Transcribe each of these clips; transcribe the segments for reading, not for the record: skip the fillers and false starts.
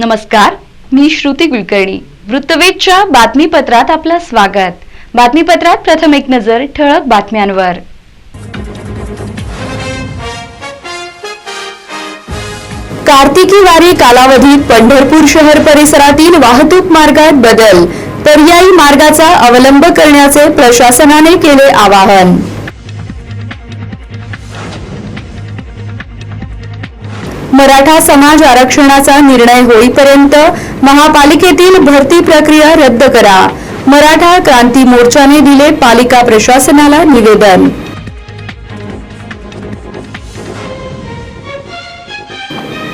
नमस्कार, मी श्रुती कुलकर्णी. वृत्तवेधच्या बातमीपत्रात आपलं स्वागत. बातमीपत्रात प्रथम एक नजर ठळक बातम्यांवर. कार्तिकी वारी कालावधीत पंढरपूर शहर परिसरातील वाहतूक मार्गात बदल, पर्यायी मार्गाचा अवलंब करण्याचे प्रशासनाने केले आवाहन. मराठा समाज आरक्षणाचा निर्णय होईपर्यंत महापालिकेतील भरती प्रक्रिया रद्द करा, मराठा क्रांती मोर्चाने दिले पालिका प्रशासनाला निवेदन.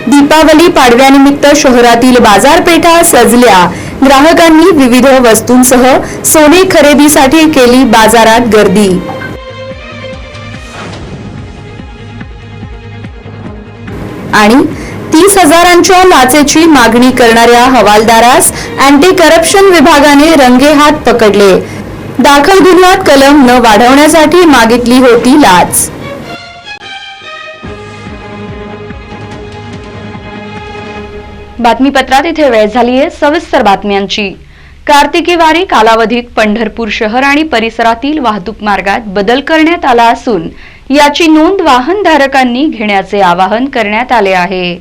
दीपावली पाडव्यानिमित्त शहरातील बाजारपेठा सजल्या, ग्राहकांनी विविध वस्तूंसह सोने खरेदीसाठी केली बाजारात गर्दी. आणि 30,000च्या लाचेची मागणी करणाऱ्या हवालदारास अँटी करप्शन विभागाने रंगेहात पकडले. दाखल गुन्ह्यात कलम न वाढवण्यासाठी मागितली होती लाच. बातमीपत्रात इथे वेळ झालीये सविस्तर बातम्यांची. कार्तिकी वारी कालावधीत पंढरपूर शहर आणि परिसरातील वाहतूक मार्गात बदल करण्यात आला असून याची नोंद वाहनधारकांनी घेण्याचे आवाहन करण्यात आले आहे.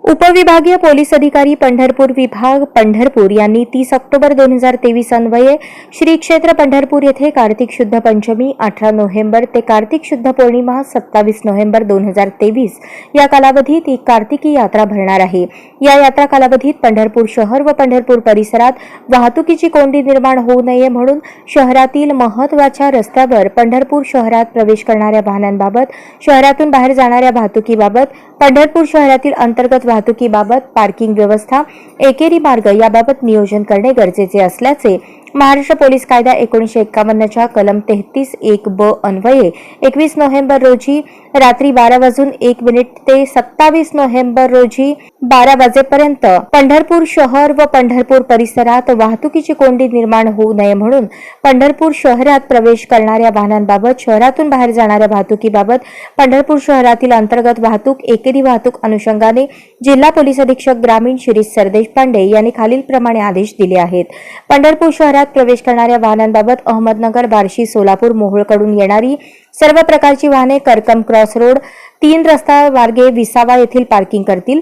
उपविभागीय पोलीस अधिकारी पंढरपूर विभाग पंढरपूर यांनी 30 ऑक्टोबर 2023 अन्वये श्री क्षेत्र पंढरपूर येथे कार्तिक शुद्ध पंचमी 18 नोव्हेंबर ते कार्तिक शुद्ध पौर्णिमा 27 नोव्हेंबर 2023 या कालावधीत एक कार्तिकी यात्रा भरणार आहे. या यात्रा कालावधीत पंढरपूर शहर व पंढरपूर परिसरात वाहतुकीची कोंडी निर्माण होऊ नये म्हणून शहरातील महत्त्वाच्या रस्त्यावर पंढरपूर शहरात प्रवेश करणाऱ्या वाहनांबाबत, शहरातून बाहेर जाणाऱ्या वाहतुकीबाबत, पंढरपूर शहरातील अंतर्गत वाहतुकीबाबत, पार्किंग व्यवस्था, एकेरी मार्ग याबाबत नियोजन करणे गरजेचे असल्याचे महाराष्ट्र पोलीस कायदा 1951च्या कलम 33(1)(ब) अन्वये 21 नोव्हेंबर रोजी रात्री 12:01 ते 27 नोव्हेंबर रोजी 12 वाजेपर्यंत पंढरपूर शहर व पंढरपूर परिसरात वाहतुकीची कोंडी निर्माण होऊ नये म्हणून पंढरपूर शहरात प्रवेश करणाऱ्या वाहनांबाबत, शहरातून बाहेर जाणाऱ्या वाहतुकीबाबत, पंढरपूर शहरातील अंतर्गत वाहतूक, एकेरी वाहतूक अनुषंगाने जिल्हा पोलीस अधीक्षक ग्रामीण शिरीष सरदेश पांडे यांनी खालीलप्रमाणे आदेश दिले आहेत. पंढरपूर शहरात प्रवेश करणाऱ्या वाहनांबाबत अहमदनगर, बार्शी, सोलापूर, मोहोळकडून येणारी सर्व प्रकारची वाहने करकम क्रॉस रोड 3 रस्ता मार्गे विसावा येथील पार्किंग करतील.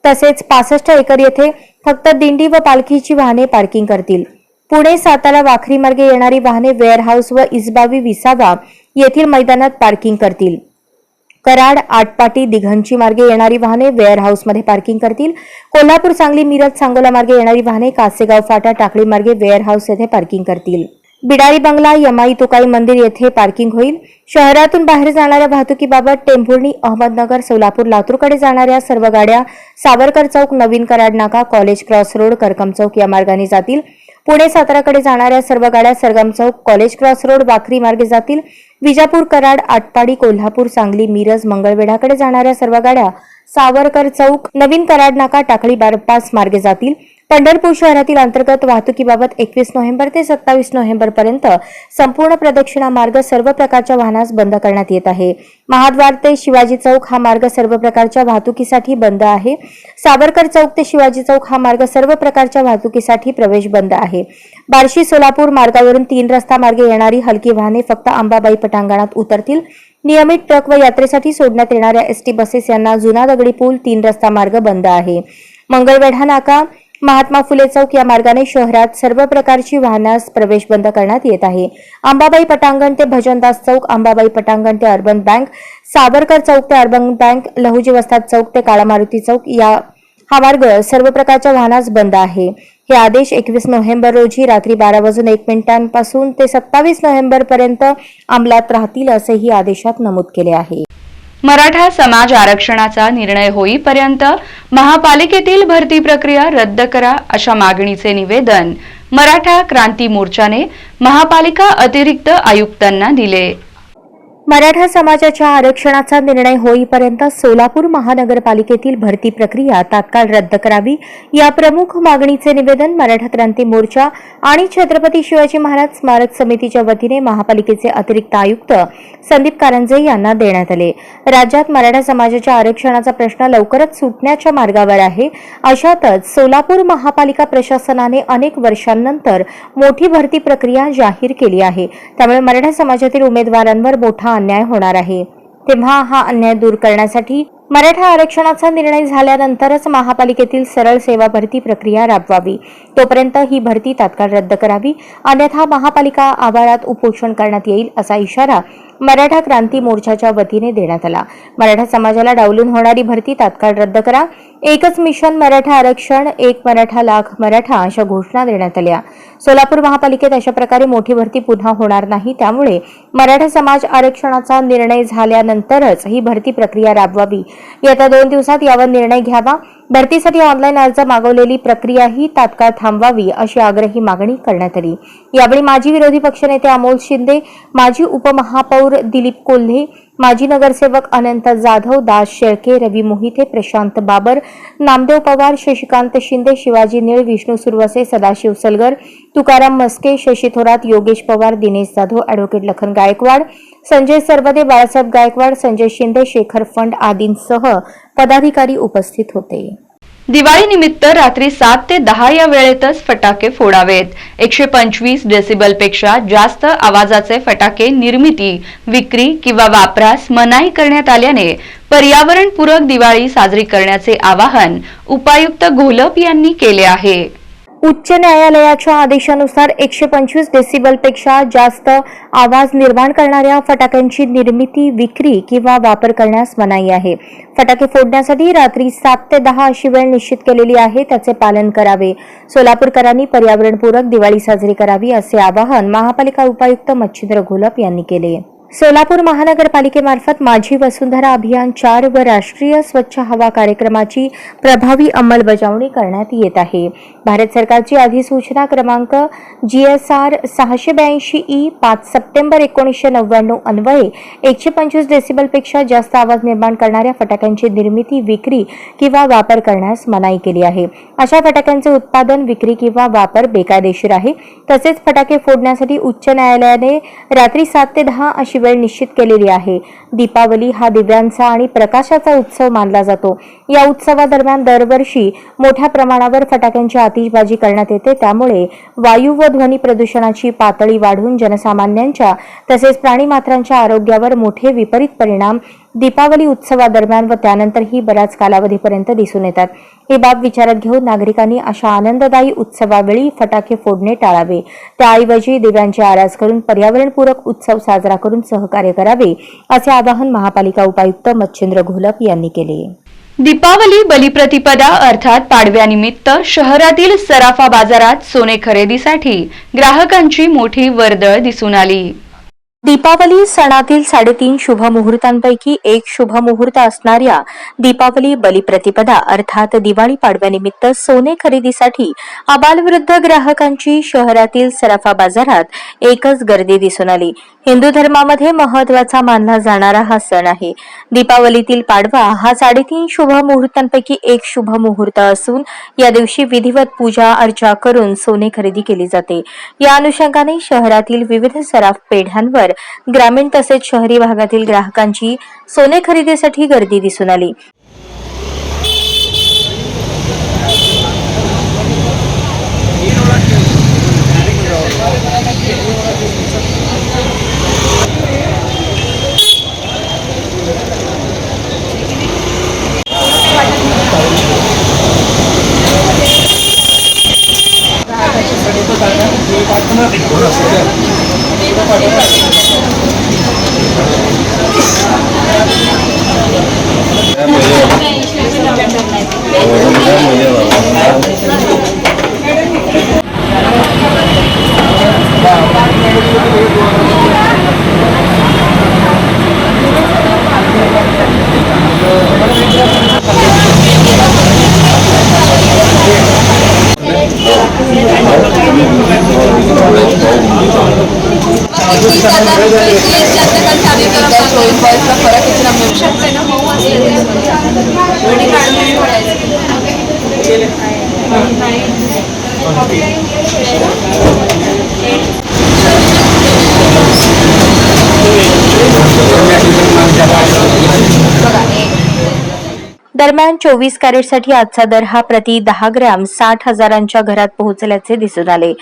तसेच 65 एकर येथे फक्त दिंडी व पालखीची वाहने पार्किंग करतील. पुणे, सातारा, वाखरी मार्गे येणारी वाहने वेअरहाऊस व इसबावी विसावा येथील मैदानात पार्किंग करतील. कराड, आटपाटी, दिघंची मार्गे येणारी वाहने वेअरहाऊसमध्ये पार्किंग करतील. कोल्हापूर, सांगली, मिरज, सांगोला मार्गे येणारी वाहने कासेगाव फाटा, टाकळी मार्गे वेअरहाऊस येथे पार्किंग करतील. बिडारी बंगला, यमाई तुकाई मंदिर येथे पार्किंग होईल. शहरातून बाहेर जाणाऱ्या वाहतुकीबाबत टेंभुर्णी, अहमदनगर, सोलापूर, लातूरकडे जाणाऱ्या सर्व गाड्या सावरकर चौक, नवीन कराड नाका, कॉलेज क्रॉस रोड, करकम चौक या मार्गाने जातील. पुणे, साताराकडे जाणाऱ्या सर्व गाड्या सरगम चौक, कॉलेज क्रॉस रोड, वाखरी मार्गे जातील. विजापूर, कराड, आटपाडी, कोल्हापूर, सांगली, मिरज, मंगळवेढाकडे जाणाऱ्या सर्व गाड्या सावरकर चौक, नवीन कराड नाका, टाकळी बायपास मार्गे जातील. पंढरपूर शहरातील अंतर्गत वाहतुकीबाबत 21 नोव्हेंबर ते 27 नोव्हेंबर पर्यंत संपूर्ण प्रदक्षिणा मार्ग सर्व प्रकारच्या वाहनास बंद करण्यात येत आहे. महाद्वार ते शिवाजी चौक हा मार्ग सर्व प्रकारच्या वाहतुकीसाठी बंद आहे. सावरकर चौक ते शिवाजी चौक हा मार्ग सर्व प्रकारच्या वाहतुकीसाठी प्रवेश बंद आहे. बार्शी, सोलापूर मार्गावरून 3 रस्ता मार्गे येणारी हलकी वाहने फक्त अंबाबाई पटांगणात उतरतील. नियमित ट्रक व यात्रेसाठी सोडण्यात येणाऱ्या एसटी बसेस यांना जुना दगडी पूल 3 रस्ता मार्ग बंद आहे. मंगळवेढा नाका, महात्मा फुले चौक या मार्गाने शहरात सर्व प्रकारची वाहनास प्रवेश बंद करण्यात येत आहे. अंबाबाई पटांगण ते भजनदास चौक, अंबाबाई पटांगण ते अर्बन बँक, सावरकर चौक ते अर्बन बँक, लहुजी वस्ताद चौक ते काळा मारुती चौक हा मार्ग सर्व प्रकारच्या वाहनास बंद आहे. हे आदेश 21 नोव्हेंबर रोजी रात्री 12:01 पासून ते 27 नोव्हेंबर पर्यंत अंमलात राहतील असेही आदेशात नमूद केले आहे. मराठा समाज आरक्षणाचा निर्णय होईपर्यंत महापालिकेतील भरती प्रक्रिया रद्द करा अशा मागणीचे निवेदन मराठा क्रांती मोर्चाने महापालिका अतिरिक्त आयुक्तांना दिले. मराठा समाजाच्या आरक्षणाचा निर्णय होईपर्यंत सोलापूर महानगरपालिकेतील भरती प्रक्रिया तात्काळ रद्द करावी या प्रमुख मागणीचे निवेदन मराठा क्रांती मोर्चा आणि छत्रपती शिवाजी महाराज स्मारक समितीच्या वतीने महापालिकेचे अतिरिक्त आयुक्त संदीप कारंजे यांना देण्यात आले. राज्यात मराठा समाजाच्या आरक्षणाचा प्रश्न लवकरच सुटण्याच्या मार्गावर आहे. अशातच सोलापूर महापालिका प्रशासनाने अनेक वर्षांनंतर मोठी भरती प्रक्रिया जाहीर केली आहे. त्यामुळे मराठा समाजातील उमेदवारांवर मोठा अन्याय होणार आहे. तेव्हा हा अन्याय दूर करण्यासाठी मराठा आरक्षणाचा निर्णय झाल्यानंतरच महापालिकेतील सरळ सेवा भरती प्रक्रिया राबवावी. तोपर्यंत ही भरती तात्काळ रद्द करावी, अन्यथा महापालिका आवारात उपोषण करण्यात येईल असा इशारा मराठा क्रांती मोर्चाच्या वतीने देण्यात आला. मराठा समाजाला डावलून होणारी भरती तात्काळ रद्द करा, एकच मिशन मराठा आरक्षण, एक मराठा लाख मराठा अशा घोषणा देण्यात आल्या. सोलापूर महापालिकेत अशा प्रकारे मोठी भरती पुन्हा होणार नाही. त्यामुळे मराठा समाज आरक्षणाचा निर्णय झाल्यानंतरच ही भरती प्रक्रिया राबवावी. येत्या 2 दिवसात यावर निर्णय घ्यावा. भरतीसाठी ऑनलाईन अर्ज मागवलेली प्रक्रियाही तात्काळ थांबवावी अशी आग्रही मागणी करण्यात आली. यावेळी माजी विरोधी पक्षनेते अमोल शिंदे, माजी उपमहापौर दिलीप कोल्हे, माजी नगरसेवक अनंत जाधव, दास शेळके, रवी मोहिते, प्रशांत बाबर, नामदेव पवार, शशिकांत शिंदे, शिवाजी निळ, विष्णू सुरवसे, सदाशिव सलगर, तुकाराम मस्के, शशी थोरात, योगेश पवार, दिनेश जाधव, ॲडव्होकेट लखन गायकवाड, संजय सरवदे, बाळासाहेब गायकवाड, संजय शिंदे, शेखर फंड आदींसह पदाधिकारी उपस्थित होते. दिवाळीनिमित्त रात्री 7 ते 10 या वेळेतच फटाके फोडावेत. 125 डेसिबलपेक्षा जास्त आवाजाचे फटाके निर्मिती, विक्री किंवा वापरास मनाई करण्यात आल्याने पर्यावरणपूरक दिवाळी साजरी करण्याचे आवाहन उपायुक्त घोलप यांनी केले आहे. उच्च न्यायालयाच्या आदेशानुसार 125 डेसिबलपेक्षा जास्त आवाज निर्माण करणाऱ्या फटाक्यांची निर्मिती, विक्री किंवा वापर करण्यास मनाई आहे. फटाके फोडण्यासाठी रात्री 7 ते 10 अशी वेळ निश्चित केलेली आहे, त्याचे पालन करावे. सोलापूरकरांनी पर्यावरणपूरक दिवाळी साजरी करावी असे आवाहन महापालिका उपायुक्त मच्छिंद्र घोलप यांनी केले. सोलापूर महानगरपालिकेमार्फत माझी वसुंधरा अभियान 4 व राष्ट्रीय स्वच्छ हवा कार्यक्रमाची प्रभावी अंमलबजावणी करण्यात येत आहे. भारत सरकारची अधिसूचना क्रमांक GSR 682E 5 सप्टेंबर 1999 अन्वये 125 डेसिबलपेक्षा जास्त आवाज निर्माण करणाऱ्या फटाक्यांची निर्मिती, विक्री किंवा वापर करण्यास मनाई केली आहे. अशा फटाक्यांचे उत्पादन, विक्री किंवा वापर बेकायदेशीर आहे. तसेच फटाके फोडण्यासाठी उच्च न्यायालयाने रात्री 7 ते 10 अशी वेळ निश्चित केलेली आहे. दीपावली हा दिव्यांचा आणि प्रकाशाचा उत्सव मानला जातो. या उत्सवादरम्यान दरवर्षी मोठ्या प्रमाणावर फटाक्यांची आतिषबाजी करण्यात येते. त्यामुळे वायू व ध्वनी प्रदूषणाची पातळी वाढून जनसामान्यांच्या तसेच प्राणीमात्रांच्या आरोग्यावर मोठे विपरीत परिणाम दीपावली उत्सवादरम्यान व त्यानंतरही बऱ्याच कालावधीपर्यंत दिसून येतात. ही बाब विचारात घेऊन नागरिकांनी अशा आनंददायी उत्सवावेळी फटाके फोडणे टाळावे. त्याऐवजी दिव्यांची आरास करून पर्यावरणपूरक उत्सव साजरा करून सहकार्य करावे असे आवाहन महापालिका उपायुक्त मच्छिंद्र घोलप यांनी केले. दीपावली बलिप्रतिपदा अर्थात पाडव्यानिमित्त शहरातील सराफा बाजारात सोने खरेदीसाठी ग्राहकांची मोठी वर्दळ दिसून आली. दीपावली सणातील 3.5 शुभ मुहूर्तांपैकी एक शुभ मुहूर्त असणाऱ्या दीपावली बलिप्रतिपदा अर्थात दिवाळी पाडव्यानिमित्त सोने खरेदीसाठी आबालवृद्ध ग्राहकांची शहरातील सराफा बाजारात एकच गर्दी दिसून आली. हिंदू धर्मामध्ये महत्वाचा मानला जाणारा हा सण आहे. दीपावलीतील पाडवा हा 3.5 शुभ मुहूर्तांपैकी एक शुभ मुहूर्त असून या दिवशी विधिवत पूजा अर्चा करून सोने खरेदी केली जाते. या अनुषंगाने शहरातील विविध सराफ पेढ्यांवर ग्रामीण तसेच शहरी भागातील ग्राहकांची सोने खरेदीसाठी गर्दी दिसून आली. दरम्यान 24 कॅरेटसाठी आजचा दर हा प्रति 10 ग्रॅम 60,000च्या घरात पोहोचल्याचे दिसून आले.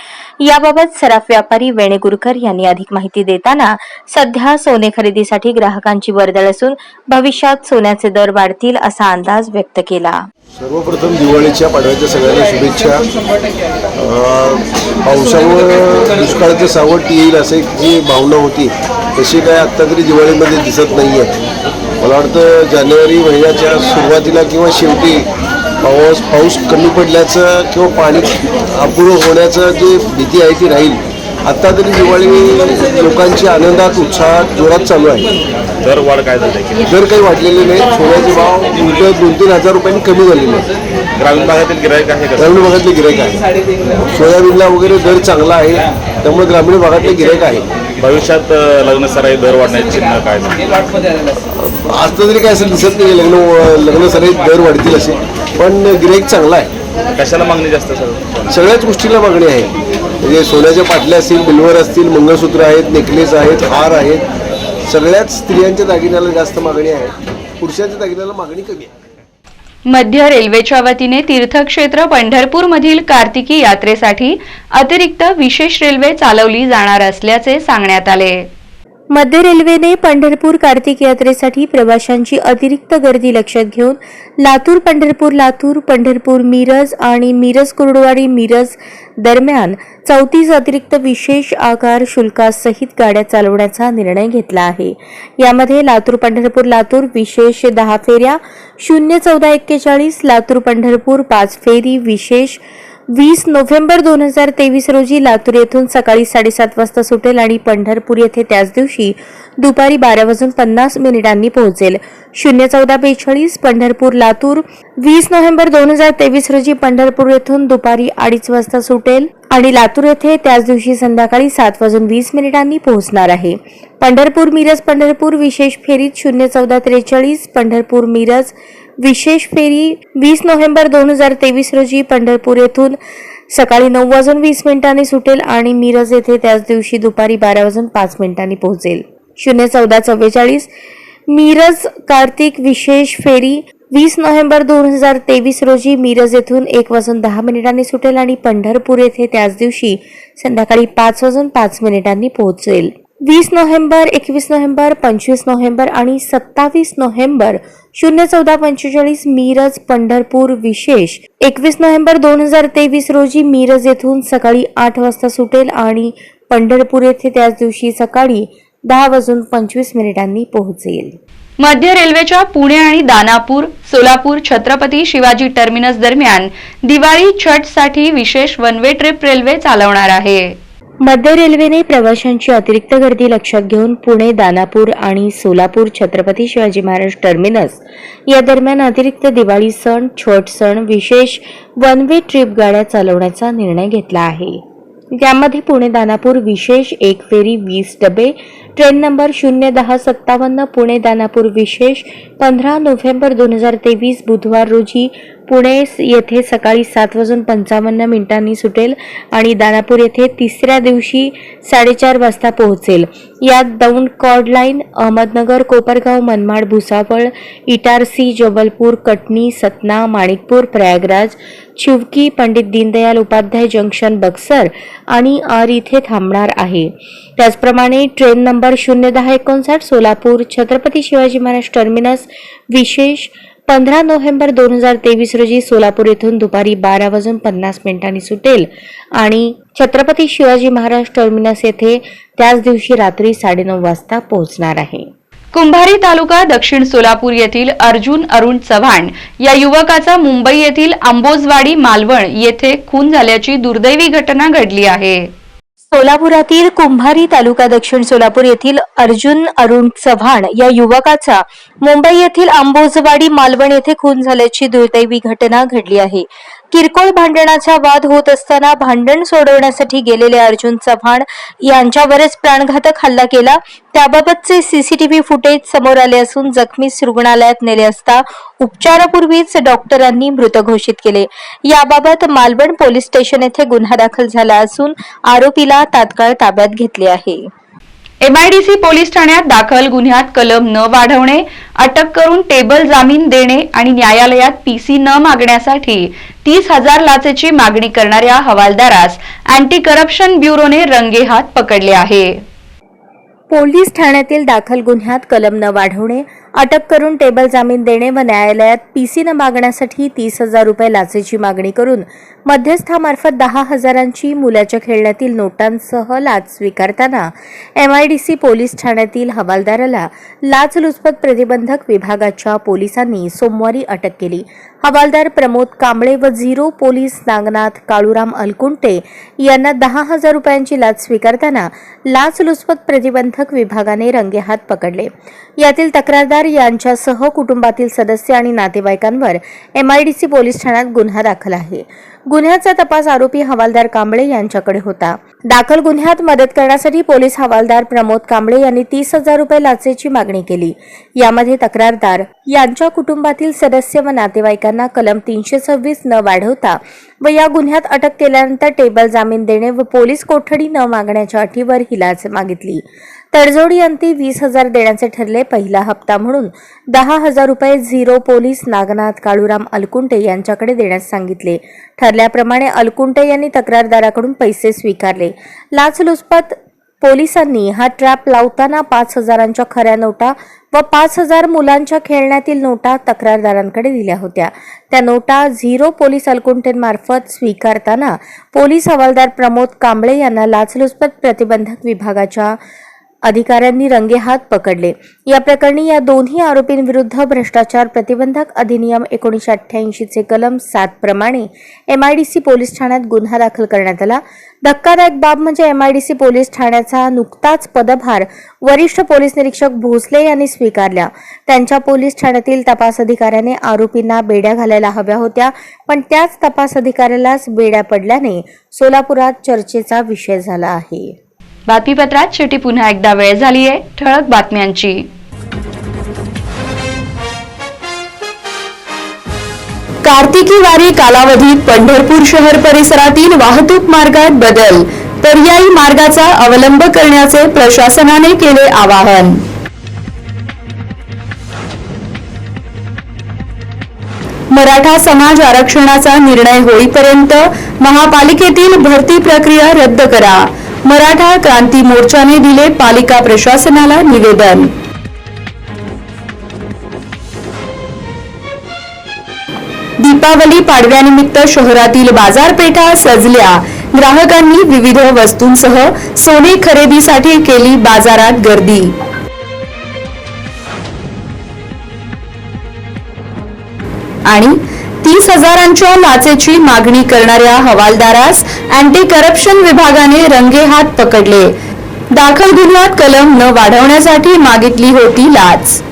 याबाबत सराफ व्यापारी वेणेगुरकर यांनी अधिक माहिती देताना सध्या सोने खरेदीसाठी ग्राहकांची वर्दळ असून भविष्यात सोन्याचे दर वाढतील असा अंदाज व्यक्त केला. सर्वप्रथम दिवाळीच्या पाडव्याच्या सगळ्यांना शुभेच्छा. पावसामुळे दुष्काळाचं सावट येईल असे जी भावना होती तशी काय आत्ता तरी दिवाळीमध्ये दिसत नाही आहे. मला वाटतं जानेवारी महिन्याच्या सुरुवातीला किंवा शेवटी पाऊस कमी पडल्याचं किंवा पाणी अपुरं होण्याचं जी भीती आहे ती राहील. आत्ता तरी दिवाळी लोकांची आनंदात उत्साहात जोरात चालू आहे. दर वाढ काय झाली? दर काही वाढलेले नाही. सोन्याचे भाव उलट 2-3 हजार रुपयांनी कमी झालेले आहेत. ग्रामीण भागातील गिराईक आहे का? ग्रामीण भागातले गिराईक आहे. सोयाबीनला वगैरे दर चांगला आहे, त्यामुळे ग्रामीण भागातले गिराईक आहे. भविष्यात लग्नसराई दर वाढण्याचे चिन्ह काय? आता तरी काय असं दिसत नाही लग्न सराईत दर वाढतील असे, पण गिराईक चांगला आहे. कशाला मागणी जास्त सर? सगळ्याच गोष्टीला मागणी आहे. म्हणजे सोन्याच्या पाटल्या असतील, बिल्वर असतील, मंगळसूत्र आहेत, नेकलेस आहेत, हार आहेत. सगळ्याच स्त्रियांच्या दागिन्याला जास्त मागणी आहे, पुरुषांच्या दागिन्याला मागणी कमी आहे. मध्य रेल्वेच्या वतीने तीर्थक्षेत्र पंढरपूरमधील कार्तिकी यात्रेसाठी अतिरिक्त विशेष रेल्वे चालवली जाणार असल्याचे सांगण्यात आले. मध्य रेल्वेने पंढरपूर कार्तिक यात्रेसाठी प्रवाशांची अतिरिक्त गर्दी लक्षात घेऊन लातूर पंढरपूर मिरज आणि मिरज कुर्डुवाडी मिरज दरम्यान 34 अतिरिक्त विशेष आकार शुल्कासहित गाड्या चालवण्याचा निर्णय घेतला आहे. यामध्ये लातूर विशेष 10 फेऱ्या 01441 लातूर पंढरपूर 5 फेरी विशेष 20 नोव्हेंबर 2023 रोजी लातूर येथून सकाळी 7:30 वाजता सुटेल आणि पंढरपूर येथे त्याच दिवशी दुपारी 12:50 पोहोचेल. 01442 पंढरपूर लातूर 20 नोव्हेंबर 2023 रोजी पंढरपूर येथून दुपारी 2:30 वाजता सुटेल आणि लातूर येथे त्याच दिवशी संध्याकाळी 7:20 पोहोचणार आहे. पंढरपूर विशेष फेरीत 01443 पंढरपूर मिरज विशेष फेरी 20 नोव्हेंबर 2023 रोजी पंढरपूर येथून सकाळी 9:20 सुटेल आणि मिरज येथे त्याच दिवशी दुपारी 12:05 पोहोचेल. 01444 मिरज कार्तिक विशेष फेरी 20 नोव्हेंबर 2023 रोजी मिरज येथून 1:10 सुटेल आणि पंढरपूर येथे त्याच दिवशी संध्याकाळी 5:05 पोहोचेल. 20 नोव्हेंबर 21 नोव्हेंबर 25 नोव्हेंबर आणि 27 नोव्हेंबर 01445 मिरज पंढरपूर विशेष 21 नोव्हेंबर 2023 रोजी मिरज येथून सकाळी 8 वाजता सुटेल आणि पंढरपूर येथे त्याच दिवशी सकाळी 10:25 पोहोचेल. मध्य रेल्वेच्या पुणे आणि दानापूर सोलापूर छत्रपती शिवाजी टर्मिनस दरम्यान दिवाळी छठसाठी विशेष वन वे ट्रिप रेल्वे चालवणार आहे. मध्य रेल्वेने प्रवाशांची अतिरिक्त गर्दी लक्षात घेऊन पुणे दानापूर आणि सोलापूर छत्रपती शिवाजी महाराज टर्मिनस या दरम्यान अतिरिक्त दिवाळी सण छठ सण विशेष वन वे ट्रिप गाड्या चालवण्याचा निर्णय घेतला आहे. यामध्ये पुणे दानापूर विशेष 1 फेरी 20 डबे ट्रेन नंबर 01057 पुणे दानापूर विशेष 15 नोव्हेंबर 2023 बुधवार रोजी पुणे येथे सकाळी 7:55 सुटेल आणि दानापूर येथे तिसऱ्या दिवशी 4:30 वाजता पोहोचेल. यात Daund cord line Ahmednagar Kopargaon Manmad Bhusawal Itarsi Jabalpur Katni Satna Manikpur Prayagraj Chheoki Pandit Deendayal Upadhyaya junction Buxar आणि आर इथे थांबणार आहे. त्याचप्रमाणे train number 01059 Solapur Chhatrapati Shivaji Maharaj terminus विशेष 15 नोव्हेंबर 2023 रोजी सोलापूर येथून दुपारी 12:50 सुटेल आणि छत्रपती शिवाजी महाराज टर्मिनस येथे त्याच दिवशी रात्री 9:30 वाजता पोहोचणार आहे. कुंभारी तालुका दक्षिण सोलापूर येथील अर्जुन अरुण चव्हाण या युवकाचा मुंबई येथील आंबोजवाडी मालवण येथे खून झाल्याची दुर्दैवी घटना घडली आहे. सोलापुरातील कुंभारी तालुका दक्षिण सोलापूर येथील अर्जुन अरुण चव्हाण या युवकाचा मुंबई येथील आंबोजवाडी मालवण येथे खून झाल्याची दुर्दैवी घटना घडली आहे. किरकोळ भांडणाचा वाद होत असताना भांडण सोडवण्यासाठी गेलेले अर्जुन चव्हाण यांच्यावरच प्राणघातक हल्ला केला. त्याबाबतचे सीसीटीव्ही फुटेज समोर आले असून जखमीस रुग्णालयात नेले असता उपचारापूर्वीच डॉक्टरांनी मृत घोषित केले. याबाबत मालवण पोलीस स्टेशन येथे गुन्हा दाखल झाला असून आरोपीला तात्काळ ताब्यात घेतले आहे. MIDC पोलीस ठाण्यात दाखल गुन्ह्यात कलम न वाढवणे, अटक करून टेबल जामीन देणे आणि न्यायालयात PC न मागण्यासाठी 30,000 लाचेची मागणी करणाऱ्या हवालदारास अँटी करप्शन ब्युरोने रंगेहात पकडले आहे. पोलीस ठाण्यातील दाखल गुन्ह्यात कलम न वाढवणे, अटक करून टेबल जामीन देणे व न्यायालयात PC न मागण्यासाठी 30,000 रुपये लाचेची मागणी करून मध्यस्थामार्फत 10,000ची मुलाच्या खेळण्यातील नोटांसह लाच स्वीकारताना MIDC पोलीस ठाण्यातील हवालदाराला लाचलुचपत प्रतिबंधक विभागाच्या पोलिसांनी सोमवारी अटक केली. हवालदार प्रमोद कांबळे व 0 पोलीस नागनाथ काळूराम अलकुंटे यांना 10,000 रुपयांची लाच स्वीकारताना लाचलुचपत प्रतिबंधक विभागाने रंगेहात पकडले. यातील तक्रारदार यांच्यासह कुटुंबातील सदस्य आणि नातेवाईकांवर MIDC पोलीस ठाण्यात गुन्हा दाखल आहे. गुन्ह्याचा तपास आरोपी हवालदार कांबळे यांच्याकडे होता. दाखल गुन्ह्यात मदत करण्यासाठी पोलीस हवालदार प्रमोद कांबळे यांनी 30,000 रुपये लाचेची मागणी केली. यामध्ये तक्रारदार यांच्या कुटुंबातील सदस्य व नातेवाईकांना कलम 326 न वाढवता व या गुन्ह्यात अटक केल्यानंतर टेबल जामीन देणे व पोलीस कोठडी न मागण्याच्या अटीवर ही लाच मागितली. तडजोडी अंती 20,000 देण्याचे ठरले. पहिला हप्ता म्हणून 10,000 रुपये 0 पोलीस नागनाथ काळूराम अलकुंटे यांच्याकडे देण्यास सांगितले. ठरल्याप्रमाणे अलकुंटे यांनी तक्रारदाराकडून पैसे स्वीकारले. लाचलुचपत पोलिसांनी हा ट्रॅप लावताना 5,000च्या खऱ्या नोटा व 5,000 मुलांच्या खेळण्यातील नोटा तक्रारदारांकडे दिल्या होत्या. त्या नोटा 0 पोलीस अलकुंटेंमार्फत स्वीकारताना पोलीस हवालदार प्रमोद कांबळे यांना लाचलुचपत प्रतिबंधक विभागाच्या अधिकाऱ्यांनी रंगेहात पकडले. या प्रकरणी या दोन्ही आरोपींविरुद्ध भ्रष्टाचार प्रतिबंधक अधिनियम 1988 चे कलम 7 प्रमाणे MIDC पोलीस ठाण्यात गुन्हा दाखल करण्यात आला. धक्कादायक बाब म्हणजे MIDC पोलीस ठाण्याचा नुकताच पदभार वरिष्ठ पोलीस निरीक्षक भोसले यांनी स्वीकारला. त्यांच्या पोलीस ठाण्यातील तपास अधिकाऱ्याने आरोपींना बेड्या घालायला हव्या होत्या, पण त्याच तपास अधिकाऱ्यालाच बेड्या पडल्याने सोलापुरात चर्चेचा विषय झाला आहे. बातमीपत्रात शेवटी पुन्हा एकदा वेळ झाली आहे ठळक बातम्यांची. कार्तिकी वारी कालावधीत पंढरपूर शहर परिसरातील वाहतूक मार्गात बदल, पर्यायी मार्गाचा अवलंब करण्याचे प्रशासनाने केले आवाहन. मराठा समाज आरक्षणाचा निर्णय होईपर्यंत महापालिकेतील भरती प्रक्रिया रद्द करा, मराठा क्रांती मोर्चाने दिले पालिका प्रशासनाला निवेदन. दीपावली पाडव्यानिमित्त शहरातील बाजारपेठा सजल्या, ग्राहकांनी विविध वस्तूंसह सोने खरेदीसाठी केली बाजारात गर्दी. आणि 30,000च्या लाचेची मागणी करणाऱ्या हवालदारास अँटी करप्शन विभागाने रंगेहात पकडले. दाखल गुन्ह्यात कलम न वाढवण्यासाठी मागितली होती लाच.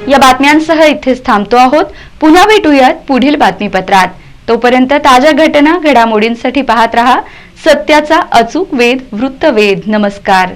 या बातम्यांसह इथेच थांबतो आहोत. पुन्हा भेटूयात पुढील बातमीपत्रात. तोपर्यंत ताज्या घटना घडामोडींसाठी पाहत रहा सत्याचा अचूक वेध वृत्तवेध. नमस्कार.